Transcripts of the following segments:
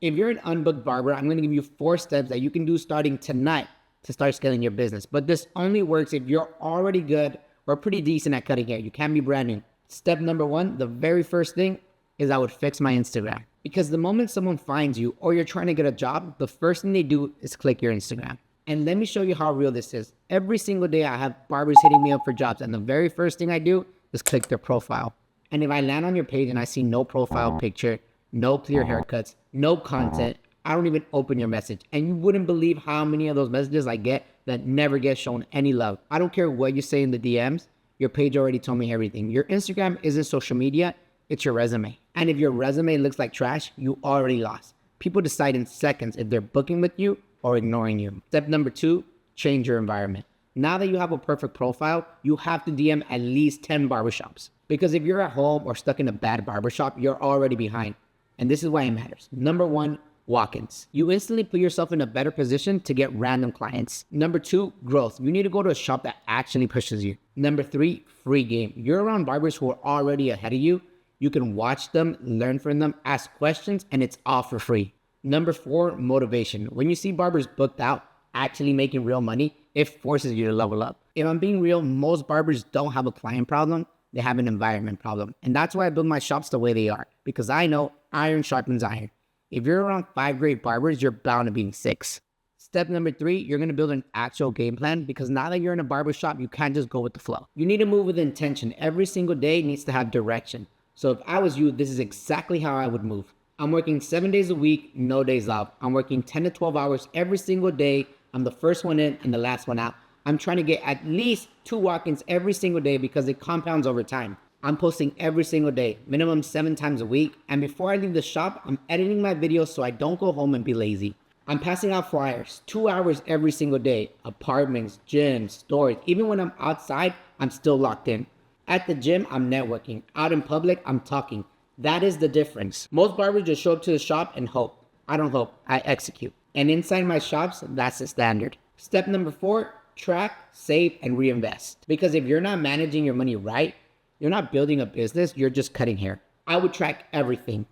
If you're an unbooked barber, I'm going to give you 4 steps that you can do starting tonight to start scaling your business. But this only works if you're already good or pretty decent at cutting hair. You can't be brand new. Step number 1, the very first thing is I would fix my Instagram. Because the moment someone finds you or you're trying to get a job, the first thing they do is click your Instagram. And let me show you how real this is. Every single day I have barbers hitting me up for jobs, and the very first thing I do is click their profile. And if I land on your page and I see no profile picture, no clear haircuts, no content, I don't even open your message. And you wouldn't believe how many of those messages I get that never get shown any love. I don't care what you say in the DMs. Your page already told me everything. Your Instagram isn't social media, it's your resume. And if your resume looks like trash, you already lost. People decide in seconds if they're booking with you or ignoring you. Step number 2, change your environment. Now that you have a perfect profile, you have to DM at least 10 barbershops. Because if you're at home or stuck in a bad barbershop, you're already behind. And this is why it matters. Number 1, walk-ins. You instantly put yourself in a better position to get random clients. Number 2, growth. You need to go to a shop that actually pushes you. Number 3, free game. You're around barbers who are already ahead of you. You can watch them, learn from them, ask questions, and it's all for free. Number 4, motivation. When you see barbers booked out, actually making real money, it forces you to level up. If I'm being real, most barbers don't have a client problem. They have an environment problem. And that's why I build my shops the way they are. Because I know iron sharpens iron. If you're around 5 great barbers, you're bound to be 6. Step number 3, you're going to build an actual game plan, because now that you're in a barber shop, you can't just go with the flow. You need to move with intention. Every single day needs to have direction. So if I was you, this is exactly how I would move. I'm working 7 days a week, no days off. I'm working 10 to 12 hours every single day. I'm the first one in and the last one out. I'm trying to get at least 2 walk-ins every single day because it compounds over time. I'm posting every single day, minimum 7 times a week. And before I leave the shop, I'm editing my videos so I don't go home and be lazy. I'm passing out flyers, 2 hours every single day. Apartments, gyms, stores. Even when I'm outside, I'm still locked in. At the gym, I'm networking. Out in public, I'm talking. That is the difference. Most barbers just show up to the shop and hope. I don't hope, I execute. And inside my shops, that's the standard. Step number 4, track, save, and reinvest. Because if you're not managing your money right, you're not building a business, you're just cutting hair. I would track everything.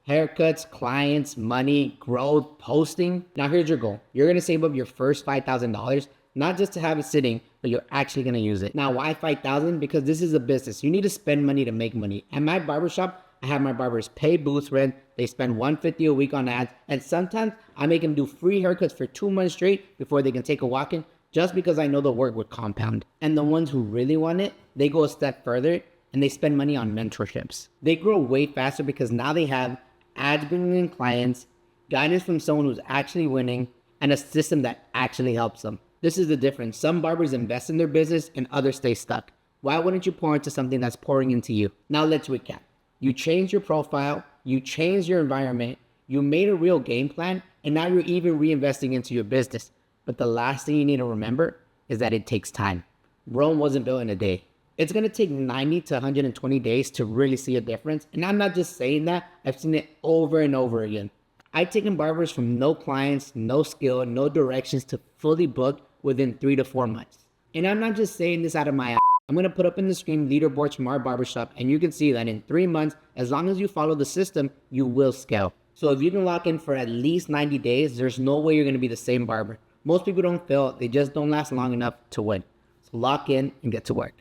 Haircuts, clients, money, growth, posting. Now here's your goal. You're gonna save up your first $5,000, not just to have it sitting, but you're actually gonna use it. Now why 5,000? Because this is a business. You need to spend money to make money. At my barbershop, I have my barbers pay booth rent. They spend $150 a week on ads. And sometimes I make them do free haircuts for 2 months straight before they can take a walk-in, just because I know the work would compound. And the ones who really want it, they go a step further and they spend money on mentorships. They grow way faster because now they have ads bringing in clients, guidance from someone who's actually winning, and a system that actually helps them. This is the difference. Some barbers invest in their business and others stay stuck. Why wouldn't you pour into something that's pouring into you? Now let's recap. You changed your profile, you changed your environment, you made a real game plan, and now you're even reinvesting into your business. But the last thing you need to remember is that it takes time. Rome wasn't built in a day. It's gonna take 90 to 120 days to really see a difference. And I'm not just saying that, I've seen it over and over again. I've taken barbers from no clients, no skill, no directions to fully booked within 3 to 4 months. And I'm not just saying this out of my ass. I'm gonna put up in the screen leaderboards from our barbershop, and you can see that in 3 months, as long as you follow the system, you will scale. So if you can lock in for at least 90 days, there's no way you're gonna be the same barber. Most people don't fail, they just don't last long enough to win. So lock in and get to work.